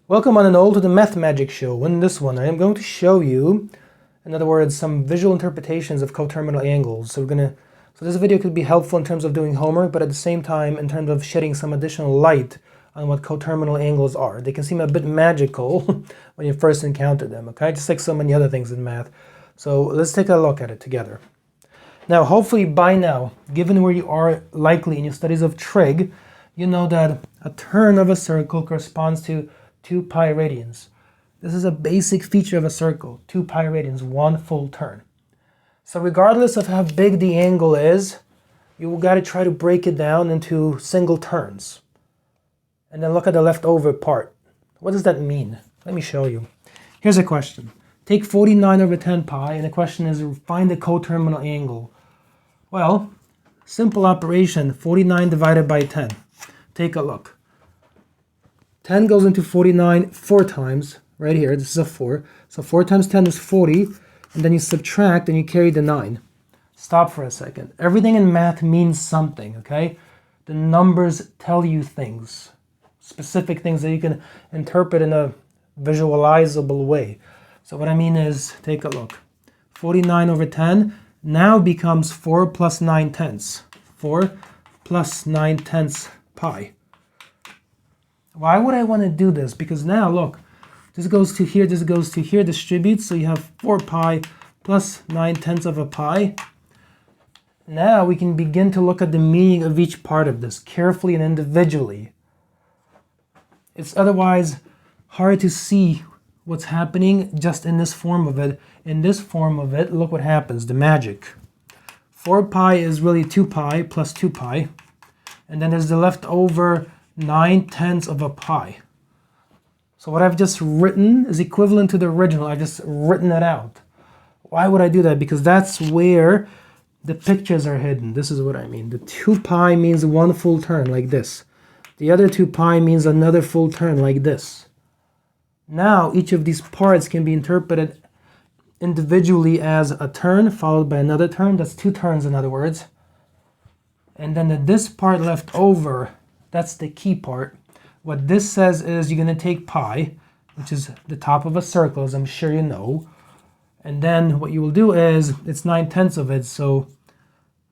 Welcome on and all to the Math Magic Show. In this one I am going to show you, in other words, some visual interpretations of coterminal angles. So this video could be helpful in terms of doing homework, but at the same time in terms of shedding some additional light on what coterminal angles are. They can seem a bit magical when you first encounter them, okay? Just like so many other things in math. So let's take a look at it together. Now, hopefully by now, given where you are likely in your studies of trig, you know that a turn of a circle corresponds to 2 pi radians. This is a basic feature of a circle, 2 pi radians, 1 full turn. So regardless of how big the angle is, you got to try to break it down into single turns. And then look at the leftover part. What does that mean? Let me show you. Here's a question. Take 49 over 10 pi, and the question is find the coterminal angle. Well, simple operation, 49 divided by 10. Take a look. 10 goes into 49 4 times, right here, this is a 4. So 4 times 10 is 40, and then you subtract and you carry the 9. Stop for a second. Everything in math means something, okay? The numbers tell you things, specific things that you can interpret in a visualizable way. So what I mean is, take a look. 49 over 10 now becomes 4 plus 9 tenths. 4 plus 9 tenths pi. Why would I want to do this? Because now, look, this goes to here, distributes, so you have 4 pi plus 9 tenths of a pi. Now we can begin to look at the meaning of each part of this carefully and individually. It's otherwise hard to see what's happening just in this form of it. In this form of it, look what happens, the magic. 4 pi is really 2 pi plus 2 pi. And then there's the leftover 9 tenths of a pi. So what I've just written is equivalent to the original. I've just written it out. Why would I do that? Because that's where the pictures are hidden. This is what I mean. The 2 pi means 1 full turn, like this. The other 2 pi means another full turn, like this. Now, each of these parts can be interpreted individually as a turn followed by another turn. That's 2 turns, in other words. And then this part left over, that's the key part. What this says is you're going to take pi, which is the top of a circle, as I'm sure you know. And then what you will do is, it's 9 tenths of it, so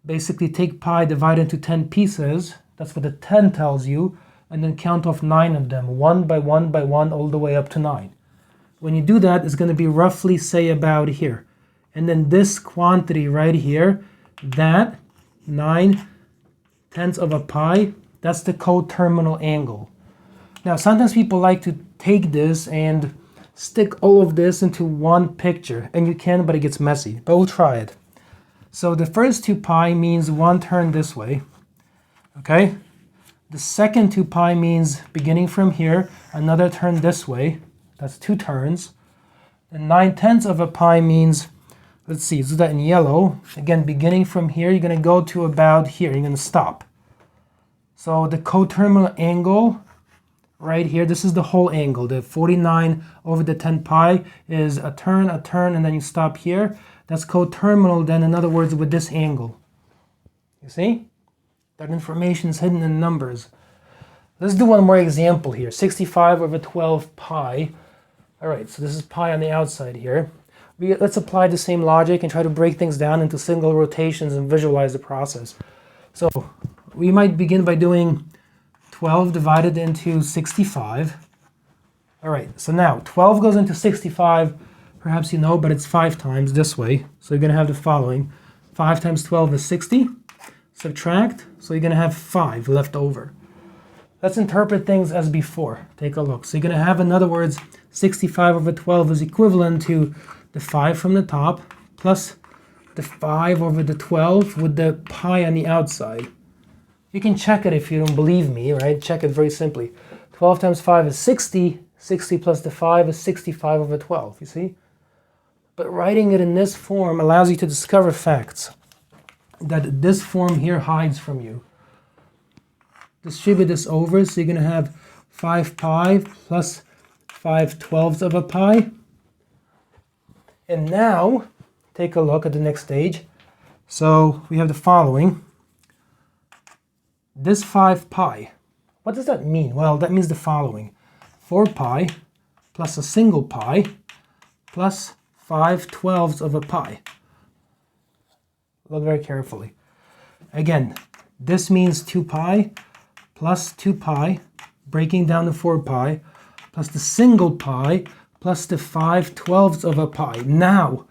basically take pi, divide into 10 pieces. That's what the 10 tells you. And then count off 9 of them, 1 by 1 by 1, all the way up to 9. When you do that, it's going to be roughly, say, about here. And then this quantity right here, that 9 tenths of a pi, that's the coterminal angle. Now, sometimes people like to take this and stick all of this into one picture. And you can, but it gets messy. But we'll try it. So the first 2 pi means 1 turn this way. Okay? The second 2 pi means beginning from here, another turn this way. That's 2 turns. And 9 tenths of a pi means, let's see, do that in yellow. Again, beginning from here, you're going to go to about here. You're going to stop. So the coterminal angle right here, this is the whole angle. The 49 over the 10 pi is a turn, and then you stop here. That's coterminal then, in other words, with this angle. You see? That information is hidden in numbers. Let's do one more example here. 65 over 12 pi. All right, so this is pi on the outside here. Let's apply the same logic and try to break things down into single rotations and visualize the process. So we might begin by doing 12 divided into 65. All right, so now 12 goes into 65. Perhaps you know, but it's 5 times this way. So you're going to have the following. 5 times 12 is 60. Subtract, so you're going to have 5 left over. Let's interpret things as before. Take a look. So you're going to have, in other words, 65 over 12 is equivalent to the 5 from the top plus the 5 over the 12 with the pi on the outside. You can check it if you don't believe me, right? Check it very simply. 12 times 5 is 60. 60 plus the 5 is 65 over 12, you see? But writing it in this form allows you to discover facts that this form here hides from you. Distribute this over, so you're going to have 5 pi plus 5 twelfths of a pi. And now, take a look at the next stage. So we have the following. This 5 pi, what does that mean? Well, that means the following. 4 pi plus a single pi plus 5/12 of a pi. Look very carefully. Again, this means 2 pi plus 2 pi, breaking down to 4 pi, plus the single pi plus the 5/12 of a pi. Now,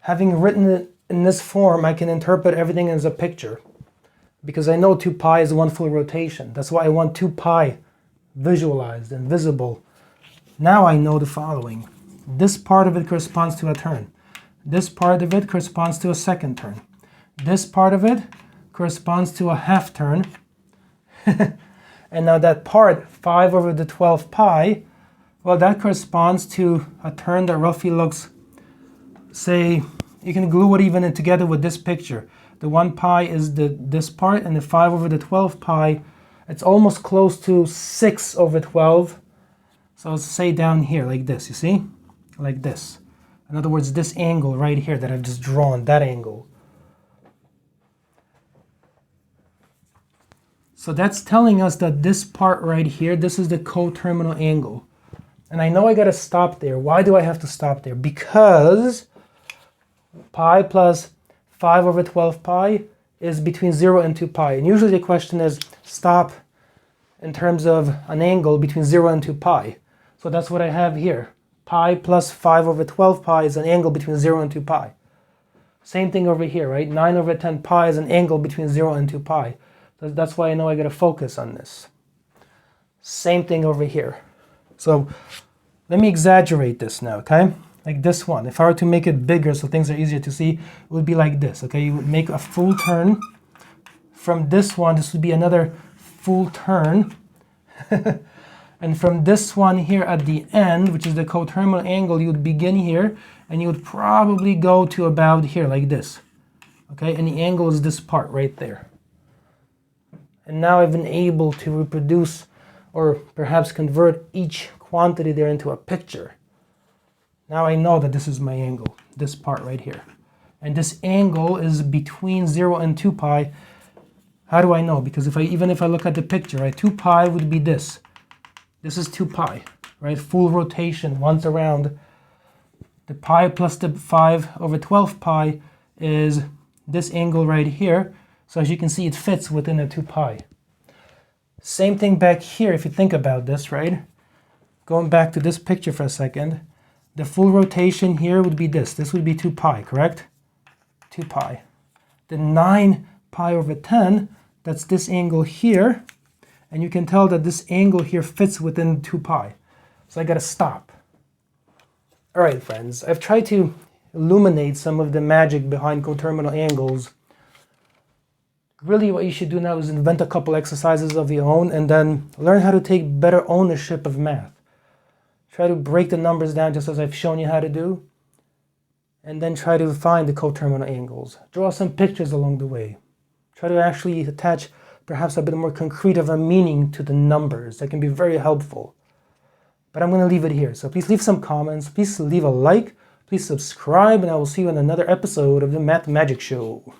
having written it in this form, I can interpret everything as a picture, because I know 2 pi is 1 full rotation. That's why I want 2 pi visualized and visible. Now I know the following. This part of it corresponds to a turn. This part of it corresponds to a second turn. This part of it corresponds to a half turn. And now that part, 5/12 pi, well, that corresponds to a turn that roughly looks, say, you can glue it even together with this picture. The 1 pi is this part, and the 5/12 pi, it's almost close to 6/12. So let's say down here, like this, you see? Like this. In other words, this angle right here that I've just drawn, that angle. So that's telling us that this part right here, this is the coterminal angle. And I know I got to stop there. Why do I have to stop there? Because pi plus 5/12 pi is between 0 and 2 pi. And usually the question is stop in terms of an angle between 0 and 2 pi. So that's what I have here. Pi plus 5/12 pi is an angle between 0 and 2 pi. Same thing over here, right? 9/10 pi is an angle between 0 and 2 pi. That's why I know I got to focus on this. Same thing over here. So let me exaggerate this now, okay? Like this one. If I were to make it bigger so things are easier to see, it would be like this, okay? You would make a full turn. From this one, this would be another full turn. And from this one here at the end, which is the coterminal angle, you would begin here, and you would probably go to about here, like this. Okay, and the angle is this part right there. And now I've been able to reproduce, or perhaps convert each quantity there into a picture. Now I know that this is my angle, this part right here. And this angle is between 0 and 2 pi. How do I know? Because even if I look at the picture, right, 2 pi would be this. This is 2 pi, right? Full rotation once around. The pi plus the 5/12 pi is this angle right here. So as you can see, it fits within a 2 pi. Same thing back here, if you think about this, right? Going back to this picture for a second, the full rotation here would be this. This would be 2 pi, correct? 2 pi. The 9 pi/10, that's this angle here. And you can tell that this angle here fits within 2 pi. So I got to stop. All right, friends, I've tried to illuminate some of the magic behind coterminal angles. Really what you should do now is invent a couple exercises of your own and then learn how to take better ownership of math. Try to break the numbers down just as I've shown you how to do. And then try to find the coterminal angles. Draw some pictures along the way. Try to actually attach perhaps a bit more concrete of a meaning to the numbers. That can be very helpful. But I'm going to leave it here. So please leave some comments. Please leave a like. Please subscribe. And I will see you in another episode of the Math Magic Show.